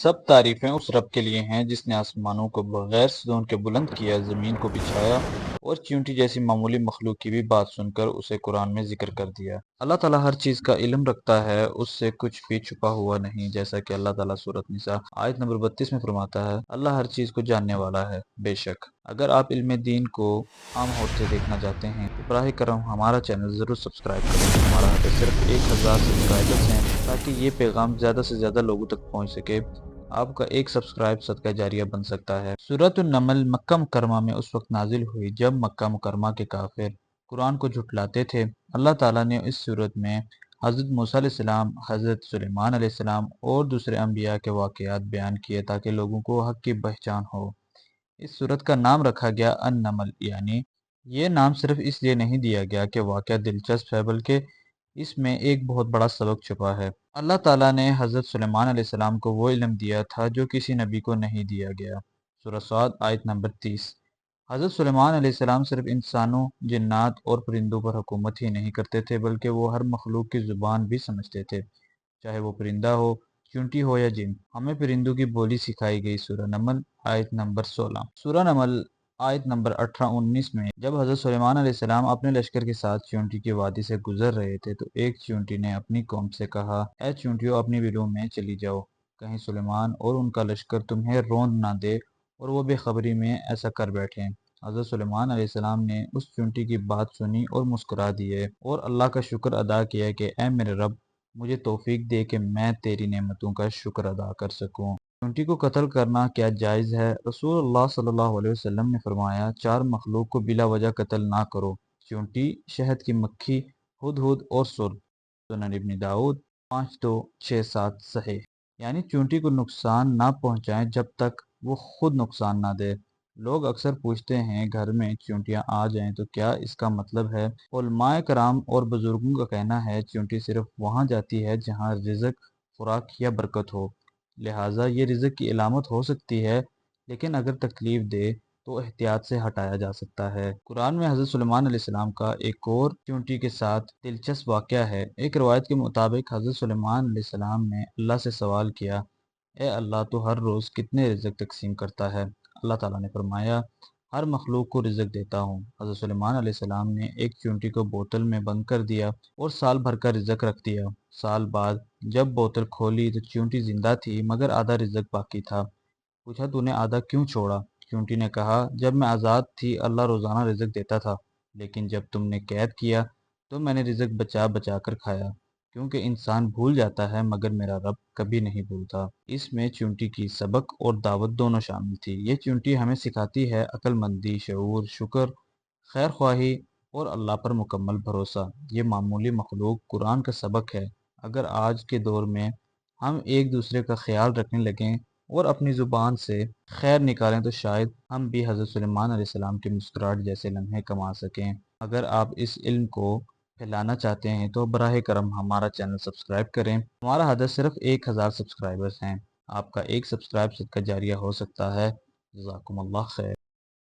سب تعریفیں اس رب کے لیے ہیں جس نے آسمانوں کو بغیر ستون کے بلند کیا، زمین کو بچھایا اور چیونٹی جیسی معمولی مخلوق کی بھی بات سن کر اسے قرآن میں ذکر کر دیا۔ اللہ تعالیٰ ہر چیز کا علم رکھتا ہے، اس سے کچھ بھی چھپا ہوا نہیں، جیسا کہ اللہ تعالیٰ سورۃ نساء آیت نمبر 32 میں فرماتا ہے، اللہ ہر چیز کو جاننے والا ہے۔ بے شک اگر آپ علم دین کو عام ہوتے دیکھنا چاہتے ہیں تو براہ کرم ہمارا چینل ضرور سبسکرائب کریں۔ ہمارا ہدف صرف 1000 سبسکرائبرز ہیں تاکہ یہ پیغام زیادہ سے زیادہ لوگوں تک پہنچ سکے۔ آپ کا ایک سبسکرائب صدقہ جاریہ بن سکتا ہے۔ سورۃ النمل مکہ مکرمہ میں اس وقت نازل ہوئی جب مکہ مکرمہ کے کافر قرآن کو جھٹلاتے تھے۔ اللہ تعالیٰ نے اس سورت میں حضرت موسیٰ علیہ السلام، حضرت سلیمان علیہ السلام اور دوسرے انبیاء کے واقعات بیان کیے تاکہ لوگوں کو حق کی پہچان ہو۔ اس سورت کا نام رکھا گیا النمل، یعنی یہ نام صرف اس لیے نہیں دیا گیا کہ واقعہ دلچسپ ہے، بلکہ اس میں ایک بہت بڑا سبق چھپا ہے۔ اللہ تعالیٰ نے حضرت سلیمان علیہ السلام کو وہ علم دیا تھا جو کسی نبی کو نہیں دیا گیا۔ سورہ صاد آیت نمبر 30۔ حضرت سلیمان علیہ السلام صرف انسانوں، جنات اور پرندوں پر حکومت ہی نہیں کرتے تھے، بلکہ وہ ہر مخلوق کی زبان بھی سمجھتے تھے، چاہے وہ پرندہ ہو، چونٹی ہو یا جن۔ ہمیں پرندوں کی بولی سکھائی گئی۔ سورہ نمل آیت نمبر 16۔ سورہ نمل آیت نمبر 18-19 میں جب حضرت سلیمان علیہ السلام اپنے لشکر کے ساتھ چیونٹی کی وادی سے گزر رہے تھے تو ایک چیونٹی نے اپنی قوم سے کہا، اے چیونٹیوں، اپنی بلوں میں چلی جاؤ، کہیں سلیمان اور ان کا لشکر تمہیں روند نہ دے اور وہ بے خبری میں ایسا کر بیٹھیں۔ حضرت سلیمان علیہ السلام نے اس چیونٹی کی بات سنی اور مسکرا دیے اور اللہ کا شکر ادا کیا کہ اے میرے رب، مجھے توفیق دے کہ میں تیری نعمتوں کا شکر ادا کر سکوں۔ چیونٹی کو قتل کرنا کیا جائز ہے؟ رسول اللہ صلی اللہ علیہ وسلم نے فرمایا، چار مخلوق کو بلا وجہ قتل نہ کرو: چیونٹی، شہد کی مکھی، ہدہد اور سرد۔ سنن ابن داؤد 5267 صحیح۔ یعنی چیونٹی کو نقصان نہ پہنچائیں جب تک وہ خود نقصان نہ دے۔ لوگ اکثر پوچھتے ہیں، گھر میں چیونٹیاں آ جائیں تو کیا اس کا مطلب ہے؟ علماء کرام اور بزرگوں کا کہنا ہے، چیونٹی صرف وہاں جاتی ہے جہاں رزق، خوراک یا برکت ہو، لہٰذا یہ رزق کی علامت ہو سکتی ہے، لیکن اگر تکلیف دے تو احتیاط سے ہٹایا جا سکتا ہے۔ قرآن میں حضرت سلیمان علیہ السلام کا ایک اور چیونٹی کے ساتھ دلچسپ واقعہ ہے۔ ایک روایت کے مطابق حضرت سلیمان علیہ السلام نے اللہ سے سوال کیا، اے اللہ، تو ہر روز کتنے رزق تقسیم کرتا ہے؟ اللہ تعالیٰ نے فرمایا، ہر مخلوق کو رزق دیتا ہوں۔ حضرت سلیمان علیہ السلام نے ایک چیونٹی کو بوتل میں بند کر دیا اور سال بھر کا رزق رکھ دیا۔ سال بعد جب بوتل کھولی تو چیونٹی زندہ تھی مگر آدھا رزق باقی تھا۔ پوچھا، تو نے آدھا کیوں چھوڑا؟ چیونٹی نے کہا، جب میں آزاد تھی اللہ روزانہ رزق دیتا تھا، لیکن جب تم نے قید کیا تو میں نے رزق بچا بچا کر کھایا، کیونکہ انسان بھول جاتا ہے مگر میرا رب کبھی نہیں بھولتا۔ اس میں چیونٹی کی سبق اور دعوت دونوں شامل تھی۔ یہ چیونٹی ہمیں سکھاتی ہے عقل مندی، شعور، شکر، خیر خواہی اور اللہ پر مکمل بھروسہ۔ یہ معمولی مخلوق قرآن کا سبق ہے۔ اگر آج کے دور میں ہم ایک دوسرے کا خیال رکھنے لگیں اور اپنی زبان سے خیر نکالیں تو شاید ہم بھی حضرت سلیمان علیہ السلام کی مسکراہٹ جیسے لمحے کما سکیں۔ اگر آپ اس علم کو پھیلانا چاہتے ہیں تو براہ کرم ہمارا چینل سبسکرائب کریں۔ ہمارا ہدف صرف 1000 سبسکرائبرز ہیں۔ آپ کا ایک سبسکرائب صدقہ جاریہ ہو سکتا ہے۔ جزاکم اللہ خیر۔